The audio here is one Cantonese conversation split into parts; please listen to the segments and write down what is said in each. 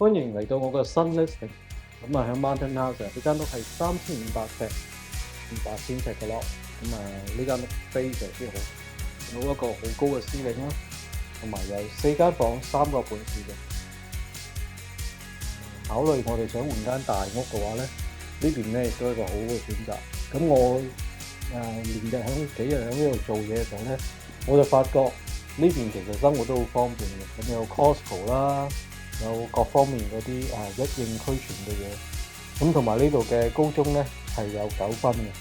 歡迎嚟到我個新 listing。咁啊，喺 Mountain House 呢間屋係3500尺，8000尺嘅咯。咁啊，呢間屋非常之好，有一個好高嘅司令啦，同埋有4間房3個半廁嘅。考慮我哋想換間大屋嘅話咧，呢邊咧亦都係一個好嘅選擇。咁我幾日喺呢度做嘢嘅時候咧，我就發覺呢邊其實生活都好方便嘅。咁有 Costco 啦，有各方面嗰啲一應俱全嘅嘢。咁同埋呢度嘅高中咧係有9分嘅。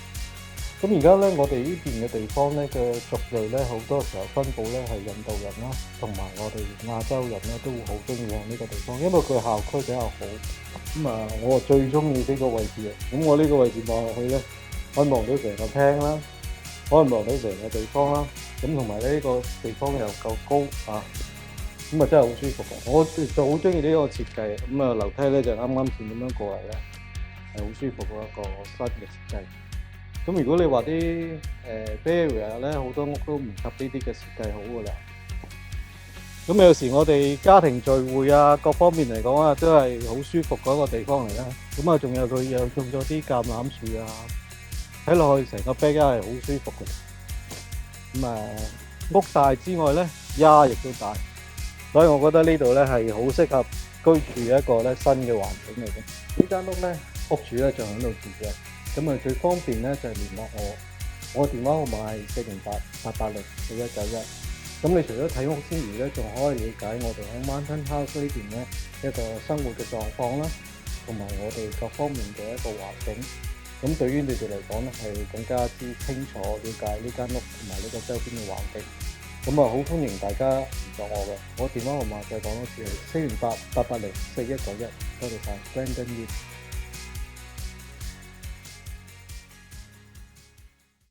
咁而家咧，我哋呢邊嘅地方咧嘅族裔咧，好多時候分佈咧係印度人啦，同埋我哋亞洲人咧都會好中意喺呢個地方，因為佢校區比較好。咁我最中意呢個位置啊！咁我呢個位置望落去咧，可以望到成個廳啦，可以望到成個地方啦。咁同埋呢個地方又夠高啊！咁真係好舒服嘅。我就好中意呢個設計。咁樓梯咧就啱啱線咁樣過嚟咧，係好舒服嘅一個新嘅設計。咁如果你話啲Bay Area咧，好多屋都唔及呢啲嘅設計好㗎啦。咁有時我哋家庭聚會啊，各方面嚟講啊，都係好舒服嗰個地方嚟啦。咁仲有佢又種咗啲橄欖樹啊，睇落去成個 backyard 係好舒服嘅。咁屋大之外咧，yard亦都大，所以我覺得呢度咧係好適合居住一個咧新嘅環境嚟嘅。呢間屋咧，屋主咧就喺度住嘅。咁最方便咧就係聯絡我電話號碼係408-880-4191。咁你除咗睇屋之餘咧，仲可以了解我哋喺 Mountain House 呢邊咧一個生活嘅狀況啦，同埋我哋各方面嘅一個環境。咁對於你哋嚟講咧，係更加之清楚了解呢間屋同埋呢個周邊嘅環境。咁好歡迎大家聯絡我嘅，我電話號碼再講多次係408-880-4191。多謝晒 Brandon Yu。